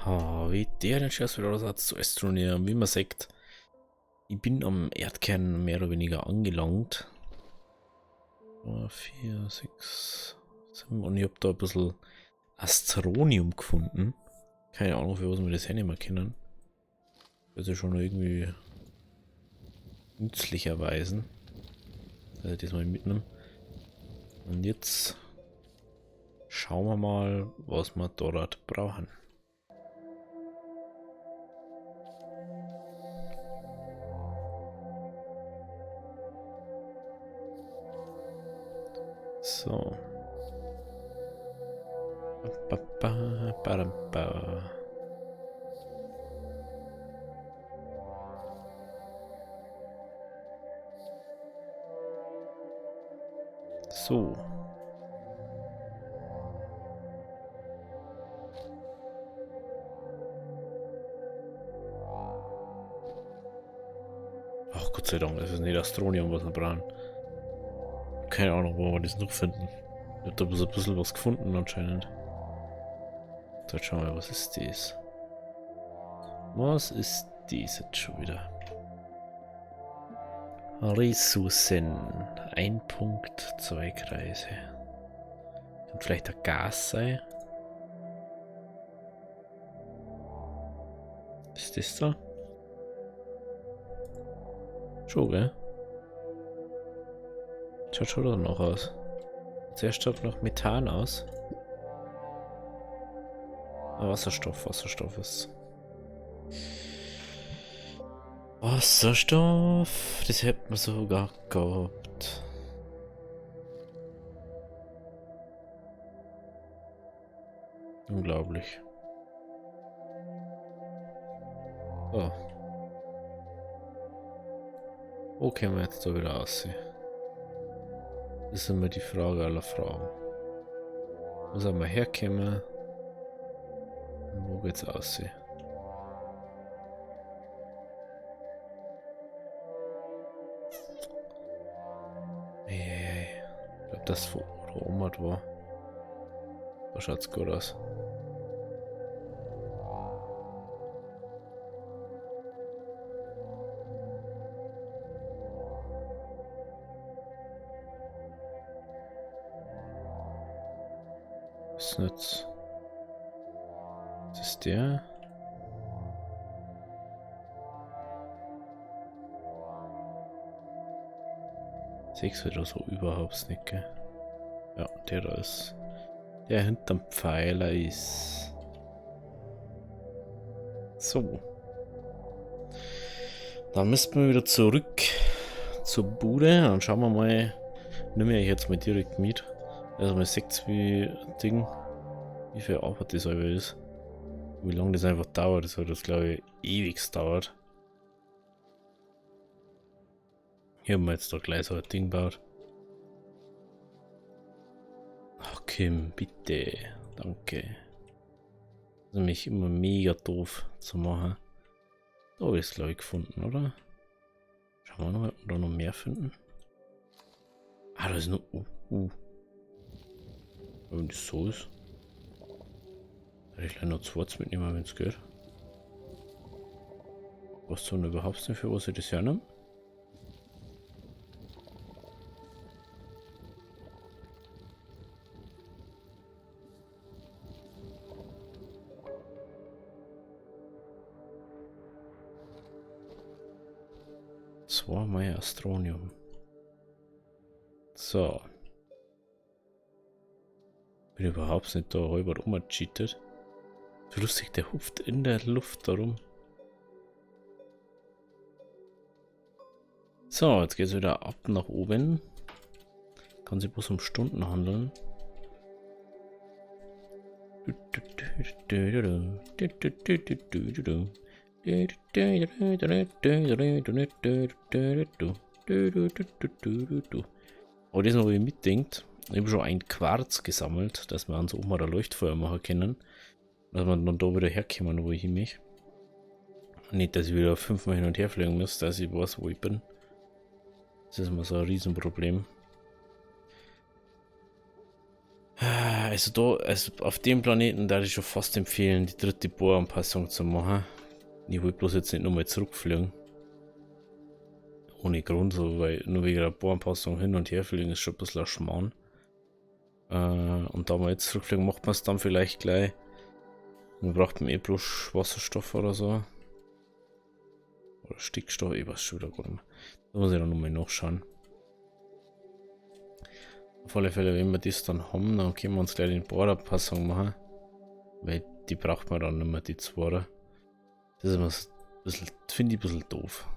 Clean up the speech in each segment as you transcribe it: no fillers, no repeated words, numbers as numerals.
Wie der den Scherz wieder Aussatz zu Astroneer, wie man sagt. Ich bin am Erdkern mehr oder weniger angelangt. 4, 6, 7 und ich habe da ein bisschen Astronium gefunden. Keine Ahnung, für was wir das hernehmen können. Wird ja schon irgendwie nützlich erweisen. Also das mal mitnehmen. Und jetzt schauen wir mal, was wir dort brauchen. So. So. Ach Gott sei Dank, das ist nicht Astronium, was wir brauchen. Keine Ahnung, wo wir das noch finden. Ich habe da ein bisschen was gefunden anscheinend. So, jetzt schauen wir mal, was ist das? Was ist das jetzt schon wieder? Ressourcen. 1 Punkt, 2 Kreise. Kann vielleicht ein Gas sein? Ist das da? Schon, gell? Schaut schon danach aus. Zuerst schaut noch Methan aus. Wasserstoff ist. Wasserstoff, das hätte man sogar gehabt. Unglaublich. So. Wo können wir jetzt da wieder aussehen? Das ist immer die Frage aller Fragen. Wo sollen wir herkommen? Und wo geht's aussehen? Ich glaube, das vor Omat war. Da schaut's gut aus. Was ist jetzt? Was ist der? Sechs oder so überhaupt nicht, gell? Ja, der da ist. Der hinterm Pfeiler ist. So. Dann müssten wir wieder zurück zur Bude. Dann schauen wir mal. Nehme ich jetzt mal direkt mit. Also man sieht, wie viel Arbeit das selber ist. Wie lange das einfach dauert. Das hat das, glaube ich, ewig dauert. Hier haben wir jetzt da gleich so ein Ding gebaut. Ach Kim, bitte. Danke. Das ist nämlich immer mega doof zu machen. Da habe ich es, glaube ich, gefunden, oder? Schauen wir mal, ob wir da noch mehr finden. Ah, da ist noch. Wenn das so ist. Hätte ich gleich noch 2 mitnehmen, wenn es geht. Was so überhaupt nicht, für was ich das hernehme? Zweimal Astronium. So. Bin überhaupt nicht da halber rumgecheatet. So lustig, der hupft in der Luft darum. So, jetzt geht es wieder ab nach oben. Kann sich bloß um Stunden handeln. Aber das noch, wie mitdenkt. Ich habe schon ein Quarz gesammelt, dass wir uns oben mal ein Leuchtfeuer machen können. Dass wir dann da wieder herkommen, wo ich hin mich. Nicht, dass ich wieder 5-mal hin und her fliegen muss, dass ich weiß, wo ich bin. Das ist immer so ein Riesenproblem. Also da, also auf dem Planeten da ich schon fast empfehlen, die dritte Bohranpassung zu machen. Ich will bloß jetzt nicht nochmal zurückfliegen. Ohne Grund, so, weil nur wegen der Bohranpassung hin und her fliegen ist schon ein bisschen ein Schmarrn. Und da wir jetzt zurückfliegen, macht man es dann vielleicht gleich. Man braucht eh bloß Wasserstoff oder so. Oder Stickstoff, ich weiß schon wieder gar nicht mehr. Da muss ich dann nochmal nachschauen. Auf alle Fälle, wenn wir das dann haben, dann können wir uns gleich den Bohranpassung machen. Weil die braucht man dann nicht mehr, die zwei. Das ist immer ein bisschen, finde ich ein bisschen doof.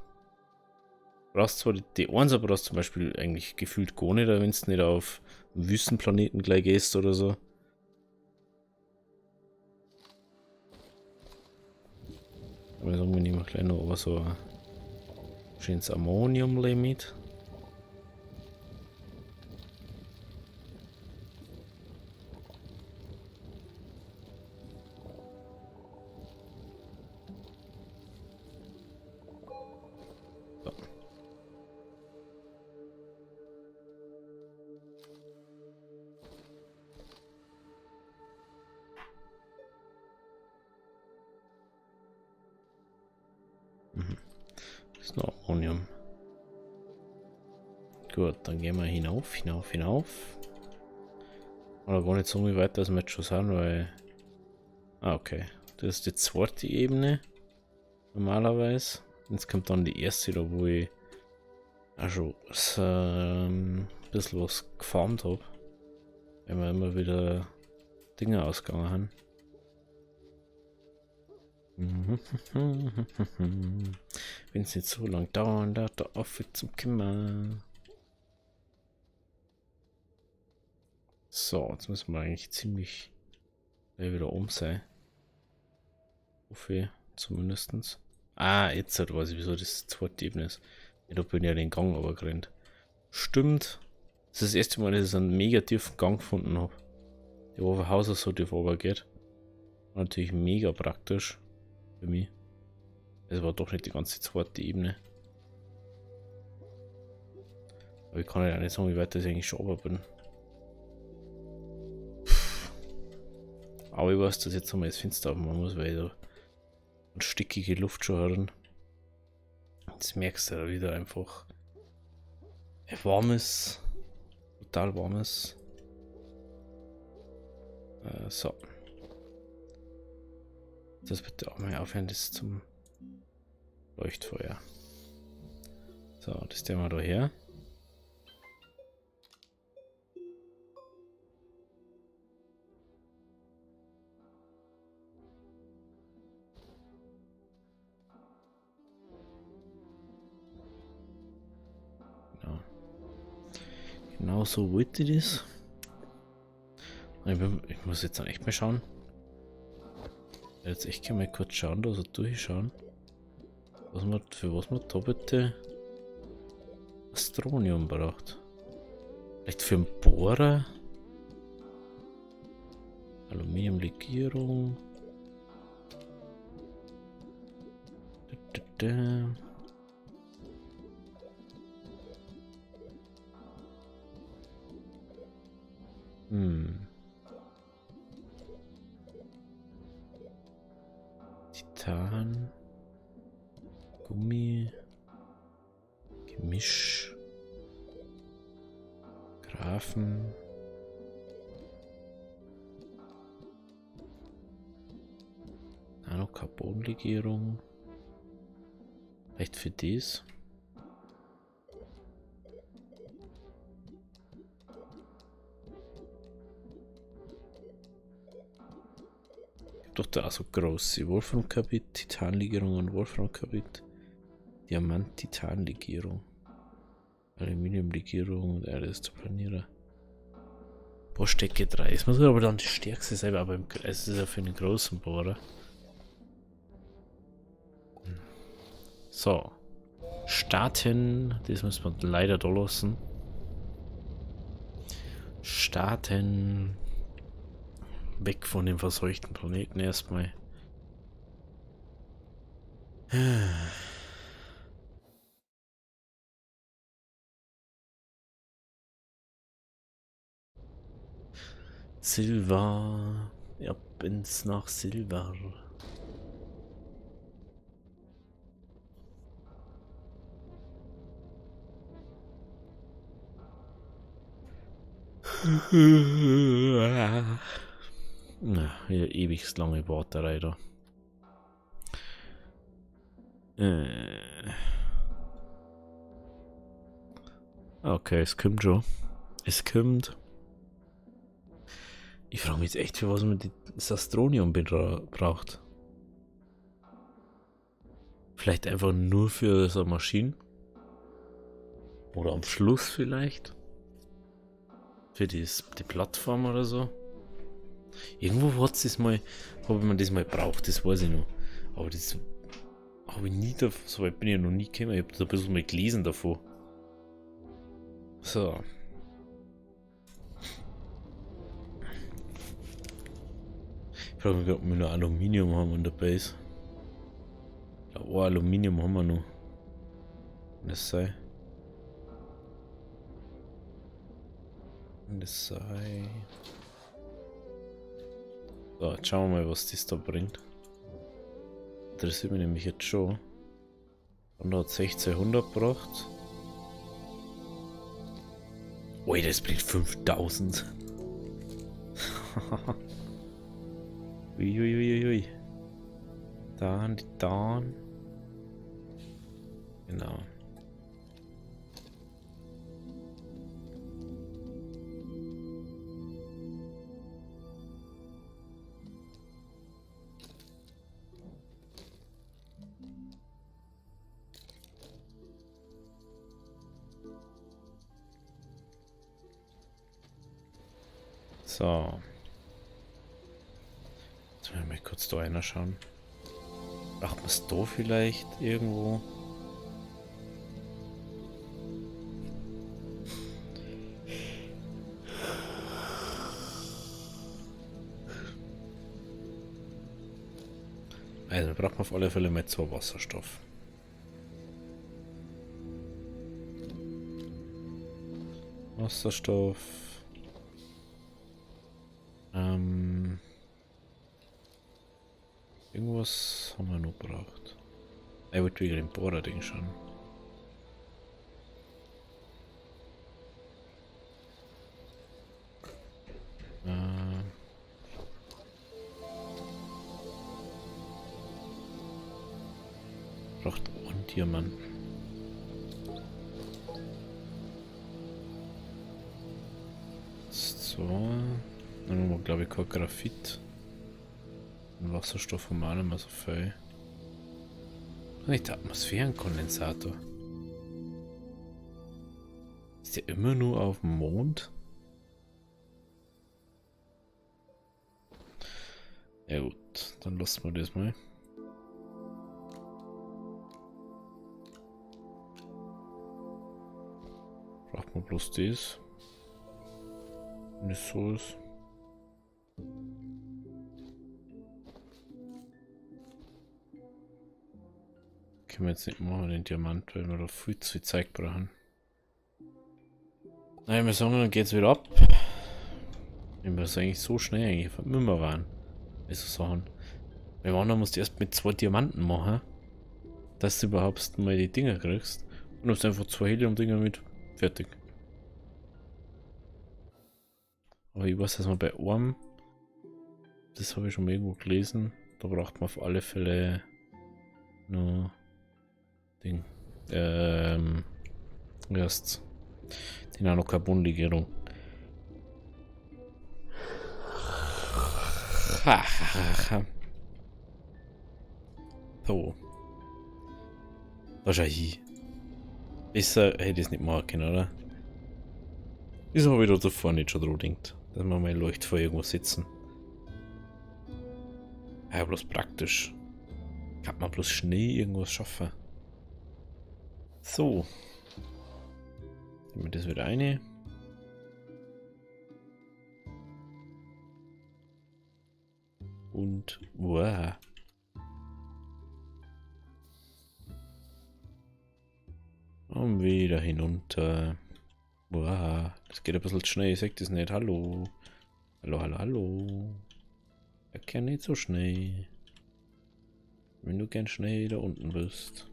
Du brauchst zwar die 1, aber brauchst zum Beispiel eigentlich gefühlt gar nicht, wenn du nicht auf einen Wüstenplaneten gleich gehst oder so. Aber sagen wir nehmen gleich noch aber so ein schönes Ammonium-Limit. Das ist noch Ammonium. Gut, dann gehen wir hinauf. Oder gar nicht so wie weit, dass wir jetzt schon sind, weil... Ah, okay. Das ist die zweite Ebene. Normalerweise. Jetzt kommt dann die erste, da wo ich auch schon ein bisschen was gefarmt habe. Weil wir immer wieder Dinge ausgegangen haben. Wenn es nicht so lang dauern, da auf zum Kimmer. So, jetzt müssen wir eigentlich ziemlich wieder oben sein. Hoffe zumindest. Ah, jetzt weiß ich, wieso das zweite Ebene ist. Ja, da bin ich ja den Gang runtergerannt. Stimmt. Das ist das erste Mal, dass ich einen mega tiefen Gang gefunden habe. Der wo Haus so tief runtergeht. War natürlich mega praktisch. Für mich. Es war doch nicht die ganze zweite Ebene. Aber ich kann ja nicht sagen, wie weit ich eigentlich schon runter bin. Aber ich weiß, dass jetzt einmal das Fenster aufmachen muss, weil ich da eine stickige Luft schon hören. Jetzt merkst du ja wieder einfach warmes, total warmes. So. Das bitte auch mal aufhören, das zum Leuchtfeuer. So, das stellen wir da her. Genau so wollte ich das. Ich muss jetzt dann echt mal schauen. Jetzt echt mal kurz schauen, da so durchschauen. Für was man da bitte Astronium braucht. Vielleicht für einen Bohrer? Aluminiumlegierung. Titan. Gummi. Gemisch. Graphen. Nanocarbonlegierung. Vielleicht für dies. Doch da so große Wolframkarbid, Titanlegierung und Wolframkarbid, Diamant-Titanlegierung, Aluminiumlegierung und alles zu planieren. Bohrstecke 3. Es muss aber dann die stärkste sein, aber es ist ja für einen großen Bohrer. So. Starten. Das müssen wir leider da lassen. Starten. Weg von dem verseuchten Planeten erstmal. Silber. Ja, bin's nach Silber. Na, hier ewig lange Warterei da. Okay, es kommt schon. Es kommt. Ich frage mich jetzt echt, für was man das Astronium braucht. Vielleicht einfach nur für so Maschinen? Oder am Schluss vielleicht? Für die Plattform oder so? Irgendwo habe ich mir das mal braucht, das weiß ich noch. Aber das habe ich nie, so weit bin ich ja noch nie gekommen. Ich habe da ein bisschen mal gelesen davon. So. Ich frage mich, ob wir noch Aluminium haben in der Base. Ja, oh, Aluminium haben wir noch. Kann das sei. Kann das sei. So, jetzt schauen wir mal, was das da bringt. Interessiert mich nämlich jetzt schon. Und da hat 1600 gebracht. Ui, das bringt 5000. Uiuiuiui. Dann, dann. Genau. So. Jetzt werden wir mal kurz da einer schauen. Macht man es da vielleicht irgendwo? Also, wir brauchen auf alle Fälle mal 2 Wasserstoff. Wasserstoff. Irgendwas haben wir noch gebraucht. Ich wollte wieder den Bohrer-Ding schauen. Braucht einen Diamanten. So. Dann haben wir, glaube ich, kein Graphit. Und Wasserstoff haben wir auch nicht mehr so viel. Nicht der Atmosphärenkondensator. Ist der immer nur auf dem Mond? Ja gut, dann lassen wir das mal. Braucht man bloß das. Wenn es so ist. Können wir jetzt nicht machen, den Diamant, weil wir da viel zu viel Zeit brauchen. Nein, wir sagen, dann geht's wieder ab. Wenn wir das eigentlich so schnell eigentlich müssen wir waren. Also Sachen. Weil man musst du erst mit 2 Diamanten machen, dass du überhaupt mal die Dinger kriegst. Und du hast einfach 2 Helium-Dinger mit. Fertig. Aber ich weiß, dass man bei einem, das habe ich schon mal irgendwo gelesen, da braucht man auf alle Fälle nur Ding. Erst die Nanocarbon-Legierung. So. Wahrscheinlich. Besser hätte ich es nicht machen können, oder? Ist aber wieder davor nicht schon dran denkt, dass wir mal Leuchtfeuer irgendwo sitzen. Ja, bloß praktisch. Kann man bloß schnell irgendwas schaffen. So. Nehmen wir das wieder eine. Und wow. Und wieder hinunter. Wow, das geht ein bisschen schnell, ich sag das nicht. Hallo. Hallo, hallo, hallo. Erkenne nicht so schnell. Wenn du gern schnell da unten bist.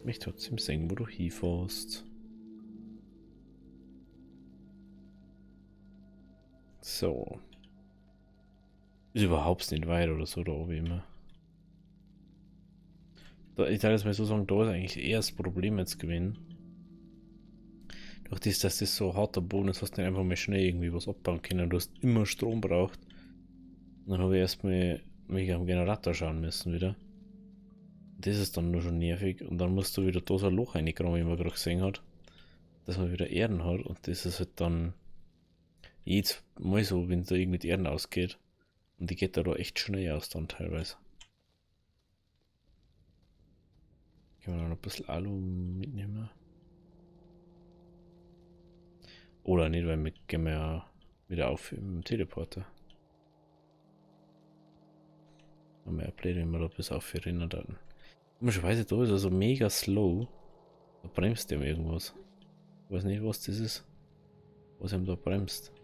Mich trotzdem sehen, wo du hinfährst. So. Ist überhaupt nicht weit oder so, da oben immer. Da, ich darf jetzt mal so sagen, da ist eigentlich eher das Problem jetzt gewesen. Durch das, dass das so harter Boden ist, hast du nicht einfach mal schnell irgendwie was abbauen können. Du hast immer Strom braucht. Und dann habe ich erstmal mich am Generator schauen müssen wieder. Das ist dann nur schon nervig. Und dann musst du wieder da so ein Loch reingraben, wie man gerade gesehen hat. Dass man wieder Erden hat. Und das ist halt dann jedes Mal so, wenn da irgendwie die Erden ausgeht. Und die geht da echt schnell aus dann teilweise. Können wir noch ein bisschen Alu mitnehmen? Oder nicht, weil wir gehen ja wieder auf im Teleporter. Haben wir ja Pläne, wenn wir da bis auf 4 Rinder dann. Komischerweise da ist er so mega slow. Da bremst ihm irgendwas. Ich weiß nicht, was das ist. Was ihm da bremst.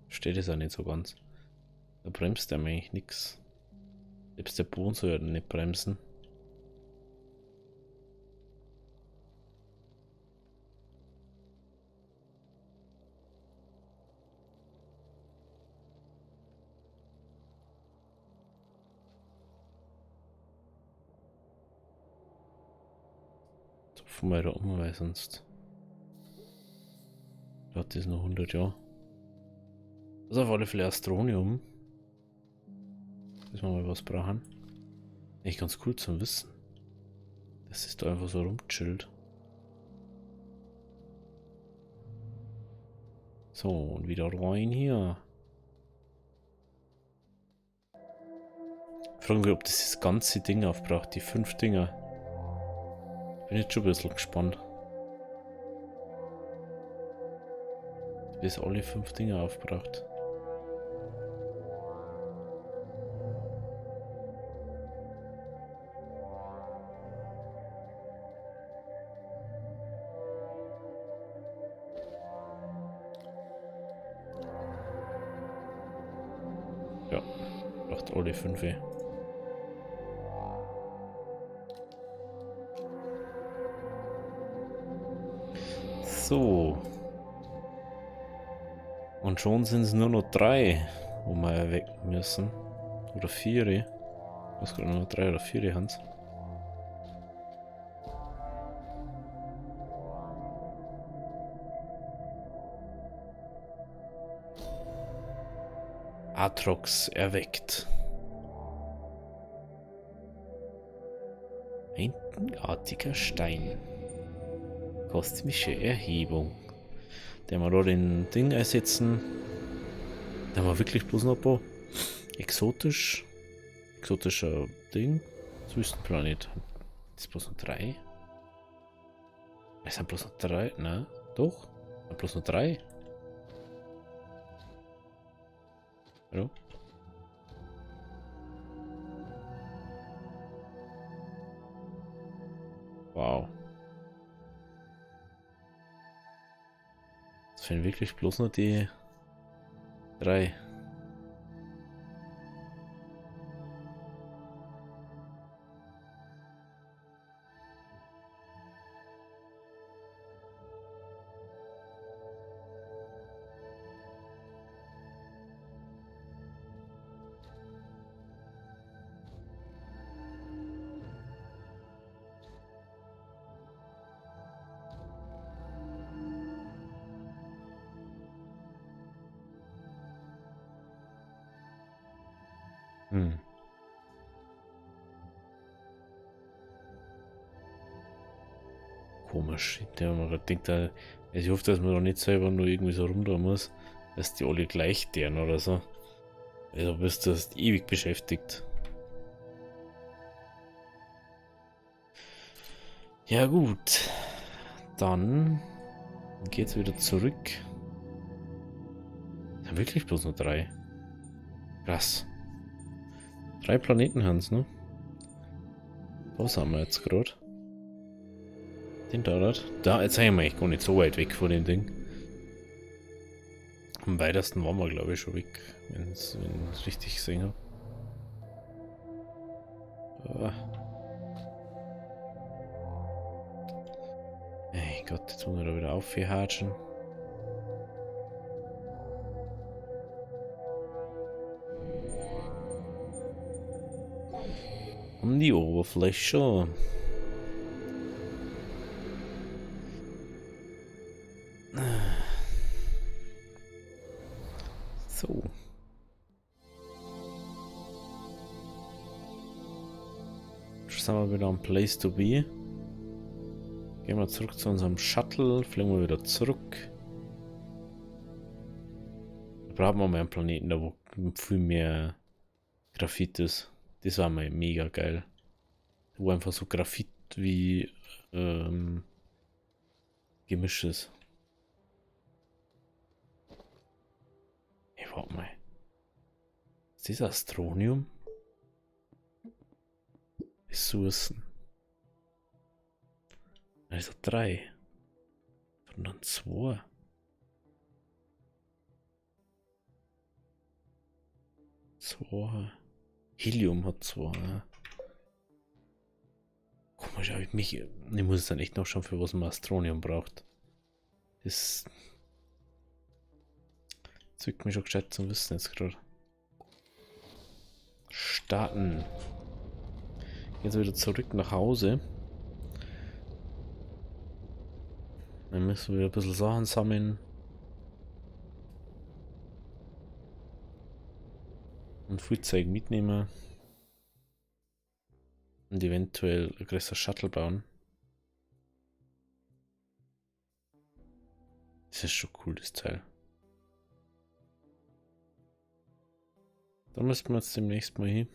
Steht es auch nicht so ganz. Da bremst er eigentlich nichts. Selbst der Boden soll ja nicht bremsen. Von mal da um, weil sonst dauert das noch 100 Jahre. Das ist auf alle Fälle Astronium. Dass wir mal was brauchen. Echt ganz cool zum Wissen. Das ist da einfach so rumchillt. So, und wieder rein hier. Fragen wir, ob das ganze Ding aufbraucht, die 5 Dinger. Bin jetzt schon ein bisschen gespannt. Bis alle 5 Dinger aufbraucht. Ja, braucht alle 5. So. Und schon sind es nur noch 3, wo wir weg müssen. Oder 4. Ich weiß gerade nur 3 oder 4 haben. Atrox erweckt. Einzigartiger Stein. Kosmische Erhebung. Der wir da den Ding ersetzen. Da haben wir wirklich bloß noch ein paar exotischer Ding. Wüstenplanet. Das ist bloß noch 3. Es sind bloß noch 3. Nein, doch. Es sind bloß noch 3. Hallo? Wow. Es fehlen wirklich bloß noch die 3. Komisch. Der mir gerade denkt, also ich hoffe, dass man da nicht selber nur irgendwie so rumdrehen muss, dass die alle gleich deren oder so. Also bist du ewig beschäftigt. Ja gut. Dann geht's wieder zurück. Ja, wirklich bloß nur 3. Krass. 3 Planeten haben's, ne? Was haben wir jetzt gerade? Den da, da, jetzt sind wir echt gar nicht so weit weg von dem Ding. Am weitesten waren wir, glaube ich, schon weg, wenn ich es richtig gesehen habe. Ey Gott, jetzt muss er da wieder aufhatschen. Um die Oberfläche. So. Jetzt sind wir wieder am Place to be. Gehen wir zurück zu unserem Shuttle, fliegen wir wieder zurück. Da brauchen wir mal einen Planeten, da wo viel mehr Graphit ist. Das war mal mega geil. Wo einfach so Graphit wie Gemisch ist. Hey, warte mal. Ist das Astronium? Ressourcen. Also 3. Sondern 2. 2. Helium hat 2. Komisch, aber ich muss es dann echt noch schauen, für was man Astronium braucht. Das zwickt mich schon gescheit zum Wissen jetzt gerade. Starten. Jetzt wieder zurück nach Hause. Dann müssen wir ein bisschen Sachen sammeln. Und viel Zeug mitnehmen. Und eventuell ein größeres Shuttle bauen. Das ist schon cool, das Teil. Da müssen wir jetzt demnächst mal hin.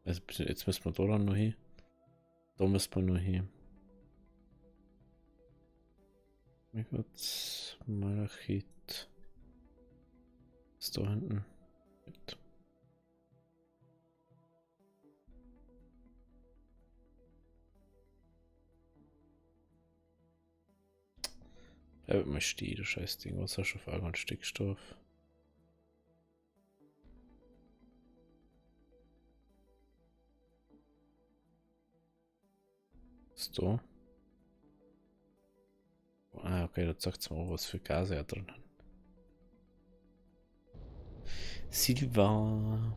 Also jetzt müssen wir da dann noch hin. Da müssen wir noch hin. Ich würde Malachit. Ist da hinten. Gut. Bleibt mal stehen, du scheiß Ding. Wasserstoff, Argon, Stickstoff. Ist da? Ah, okay, da sagt es mal, was für Gase er drin hat. Silber.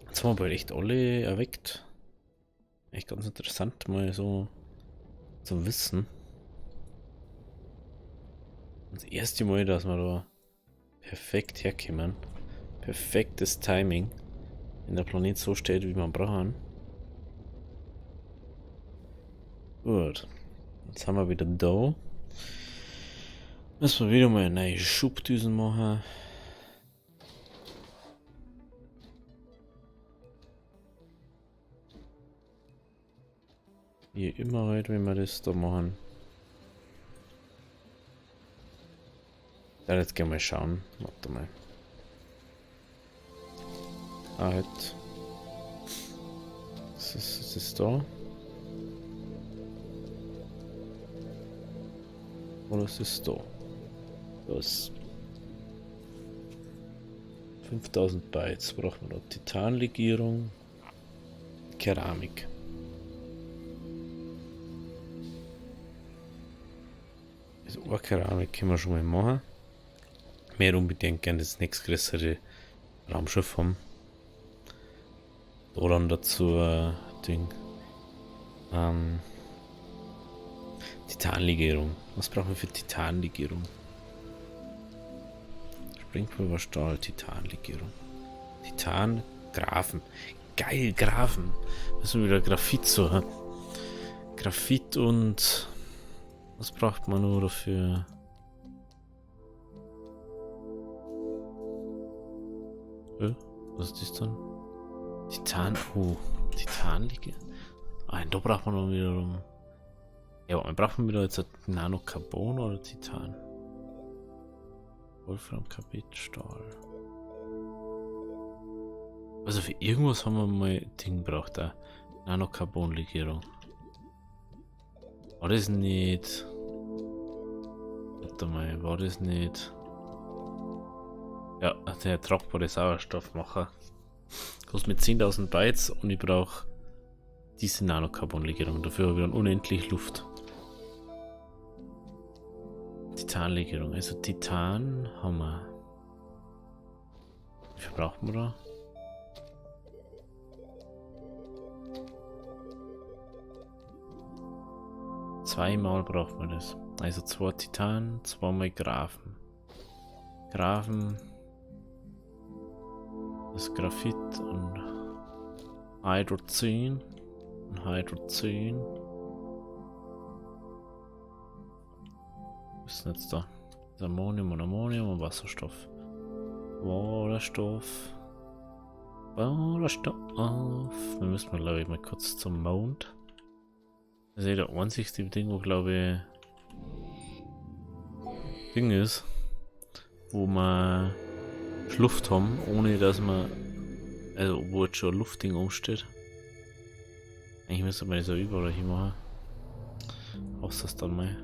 Jetzt haben wir bald echt alle erweckt. Echt ganz interessant, mal so zum Wissen. Das erste Mal, dass wir da perfekt herkommen. Perfektes Timing. Wenn der Planet so steht, wie man brauchen. Gut. Jetzt haben wir wieder da. Müssen wir wieder mal neue Schubdüsen machen. Wie immer halt, wenn wir das da machen. Ja, jetzt gehen wir mal schauen. Warte mal. Ah, halt. Was ist da? Oder ist es da? Das 5000 Bytes. Brauchen wir noch Titanlegierung. Keramik. Also Keramik können wir schon mal machen. Mehr unbedingt gerne das nächstgrößere Raumschiff haben. Oder dazu Ding. Titanlegierung. Was brauchen wir für Titanlegierung? Springpulver, Stahl, Titanlegierung. Titan, Graphen. Geil, Graphen. Müssen wir wieder Graphit so. Graphit und was braucht man nur dafür? Was ist das dann? Titan. Oh, Titanlegierung. Ah, da braucht man noch wiederum. Ja, aber brauchen wir wieder jetzt Nanocarbon oder Titan? Wolfram, Carbid, Stahl. Also für irgendwas haben wir mal Ding braucht, da Nanocarbon-Legierung. War das nicht... Warte mal, war das nicht... Ja, der tragbare Sauerstoffmacher. Kostet mit 10.000 Bytes und ich brauche diese Nanocarbon-Legierung. Dafür habe ich dann unendlich Luft. Titanlegierung. Also Titan haben wir. Wie viel brauchen wir da? Zweimal braucht man das. Also 2 Titan, 2 mal Graphen. Graphen. Das Graphit und Hydrogen. Und Hydrogen. Was ist denn jetzt da? Das Ammonium und Wasserstoff. Wasserstoff. Wir müssen mal, glaube ich, mal kurz zum Mond. Das ist ja der einzigste Ding, wo, glaube ich, Ding ist, wo man Luft haben, ohne dass man, also wo jetzt schon ein Luftding umsteht. Eigentlich müsste man das ja überall hier machen. Außer das dann mal.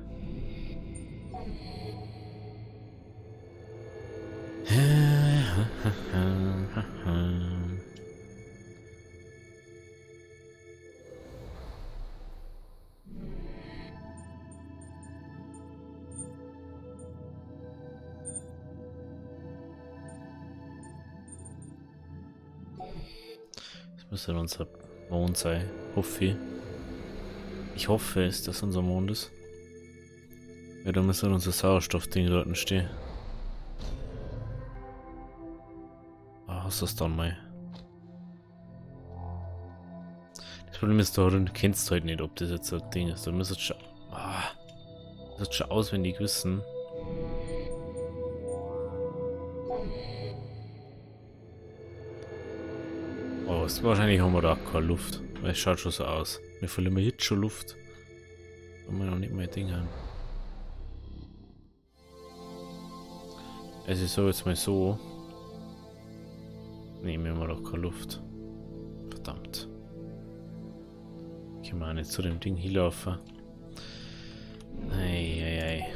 Das müsste unser Mond sein, hoffe ich. Ich hoffe es, dass unser Mond ist. Ja, da müsste unser Sauerstoffding dort stehen. Ah, hast du das dann mal? Das Problem ist, du kennst halt nicht, ob das jetzt ein Ding ist. Du müsstest schon, schon auswendig wissen. Oh, wahrscheinlich haben wir da auch keine Luft. Weil es schaut schon so aus. Wir verlieren jetzt schon Luft. Wenn wir noch nicht mal ein Ding haben. Also ich sage jetzt mal so. Nehmen wir doch keine Luft. Verdammt. Können wir auch nicht zu dem Ding hinlaufen. Eieiei.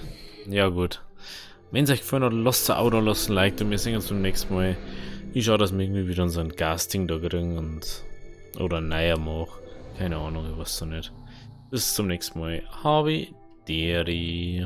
Ja gut. Wenn es euch gefallen hat, lasst ein Auto, lasst ein Like und wir sehen uns beim nächsten Mal. Ich schaue, dass wir irgendwie wieder unseren Gasting da kriegen und oder ein neuer mache. Keine Ahnung, ich weiß es nicht. Bis zum nächsten Mal. Habe Deri.